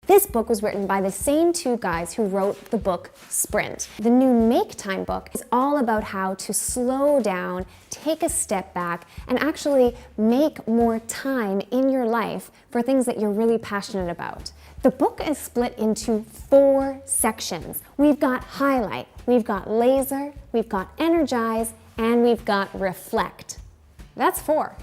This book was written by the same two guys who wrote the book Sprint. The new Make Time book is all about how to slow down, take a step back, and actually make more time in your life for things that you're really passionate about. The book is split into 4 sections. We've got highlight, we've got laser, we've got energize, and we've got reflect. That's 4.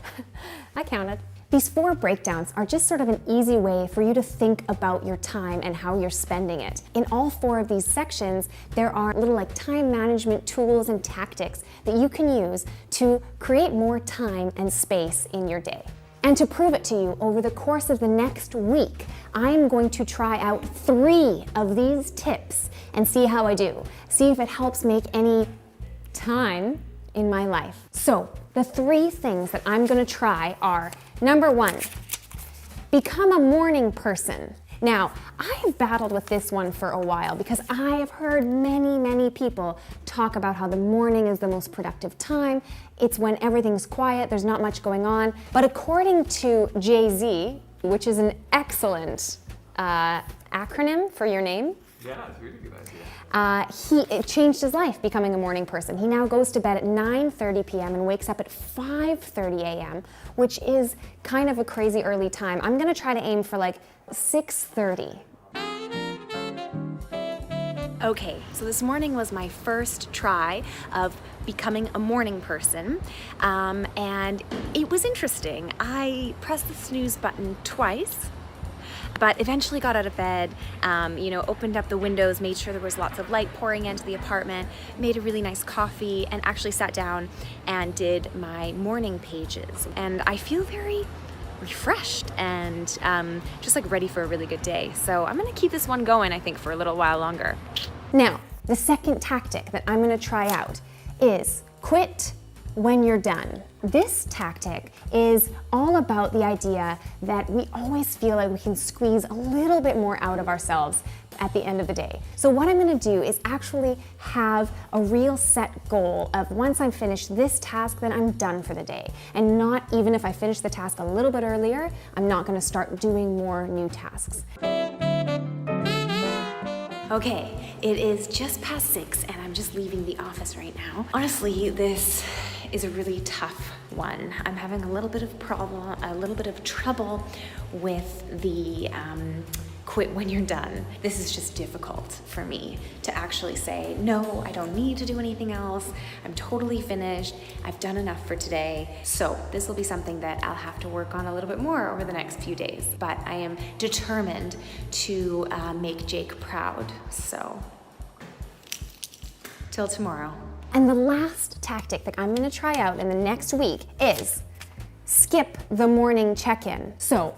I counted. These 4 breakdowns are just sort of an easy way for you to think about your time and how you're spending it. In all 4 of these sections, there are little like time management tools and tactics that you can use to create more time and space in your day. And to prove it to you, over the course of the next week, I'm going to try out 3 of these tips and see how I do. See if it helps make any time in my life. So, the 3 things that I'm gonna try are, number 1, become a morning person. Now, I have battled with this one for a while because I have heard many people talk about how the morning is the most productive time. It's when everything's quiet, there's not much going on. But according to Jay-Z, which is an excellent acronym for your name, yeah, it's a really good idea. It changed his life becoming a morning person. He now goes to bed at 9:30 p.m. and wakes up at 5:30 a.m., which is kind of a crazy early time. I'm gonna try to aim for like 6:30. Okay, so this morning was my first try of becoming a morning person, and it was interesting. I pressed the snooze button twice, but eventually got out of bed, opened up the windows, made sure there was lots of light pouring into the apartment, made a really nice coffee, and actually sat down and did my morning pages. And I feel very refreshed and just like ready for a really good day. So I'm gonna keep this one going, I think, for a little while longer. Now, the second tactic that I'm gonna try out is quit when you're done. This tactic is all about the idea that we always feel like we can squeeze a little bit more out of ourselves at the end of the day. So what I'm gonna do is actually have a real set goal of once I'm finished this task, then I'm done for the day. And not even if I finish the task a little bit earlier, I'm not gonna start doing more new tasks. Okay, it is just past 6 and I'm just leaving the office right now. Honestly, this is a really tough one. I'm having a little bit of trouble with the quit when you're done. This is just difficult for me to actually say, no, I don't need to do anything else. I'm totally finished. I've done enough for today. So this will be something that I'll have to work on a little bit more over the next few days. But I am determined to make Jake proud. So, till tomorrow. And the last tactic that I'm gonna try out in the next week is skip the morning check-in. So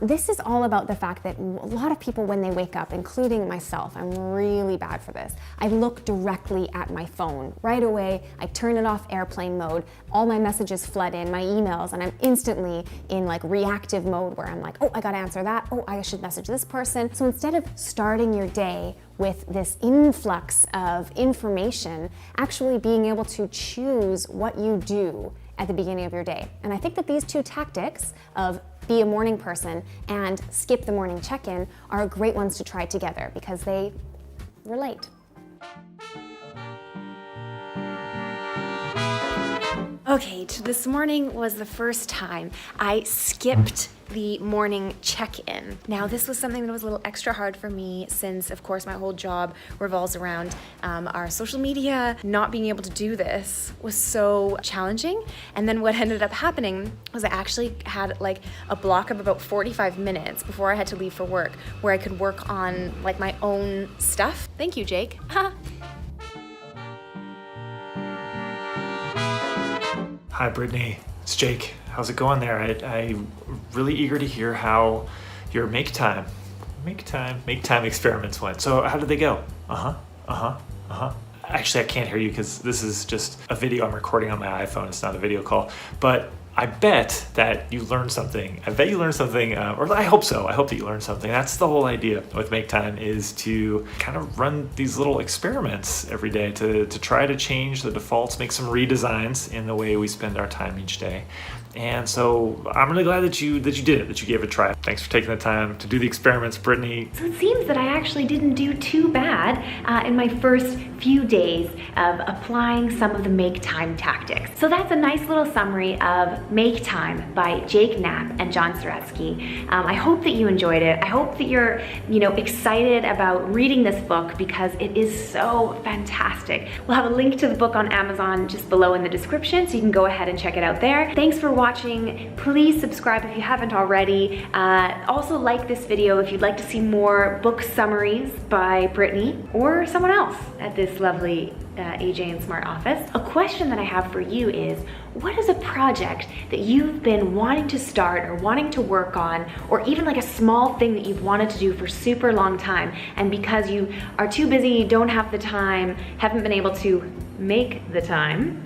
this is all about the fact that a lot of people, when they wake up, including myself, I'm really bad for this, I look directly at my phone. Right away, I turn it off airplane mode, all my messages flood in, my emails, and I'm instantly in like reactive mode where I'm like, oh, I gotta answer that, oh, I should message this person. So instead of starting your day with this influx of information, actually being able to choose what you do at the beginning of your day. And I think that these 2 tactics of be a morning person and skip the morning check-in are great ones to try together because they relate. Okay, this morning was the first time I skipped the morning check-in. Now, this was something that was a little extra hard for me since, of course, my whole job revolves around our social media. Not being able to do this was so challenging. And then what ended up happening was I actually had like a block of about 45 minutes before I had to leave for work where I could work on like my own stuff. Thank you, Jake. Hi, Brittany. It's Jake. How's it going there? I'm really eager to hear how your make time experiments went. So how did they go? Actually, I can't hear you because this is just a video I'm recording on my iPhone. It's not a video call. But I bet that you learned something. Or I hope so. I hope that you learned something. That's the whole idea with Make Time, is to kind of run these little experiments every day to try to change the defaults, make some redesigns in the way we spend our time each day. And so I'm really glad that you did it, that you gave it a try. Thanks for taking the time to do the experiments, Brittany. So it seems that I actually didn't do too bad in my first few days of applying some of the make time tactics. So that's a nice little summary of Make Time by Jake Knapp and John Soretsky. I hope that you enjoyed it. I hope that you're, excited about reading this book because it is so fantastic. We'll have a link to the book on Amazon just below in the description, so you can go ahead and check it out there. Thanks for watching. Please subscribe if you haven't already. Also like this video if you'd like to see more book summaries by Brittany or someone else at this lovely AJ and Smart office. A question that I have for you is, what is a project that you've been wanting to start or wanting to work on, or even like a small thing that you've wanted to do for super long time, and because you are too busy, don't have the time, haven't been able to make the time,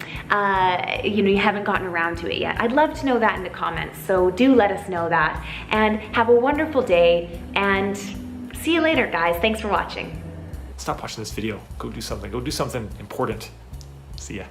you haven't gotten around to it yet? I'd love to know that in the comments, so do let us know that. And have a wonderful day, and see you later, guys. Thanks for watching. Stop watching this video. Go do something. Go do something important. See ya.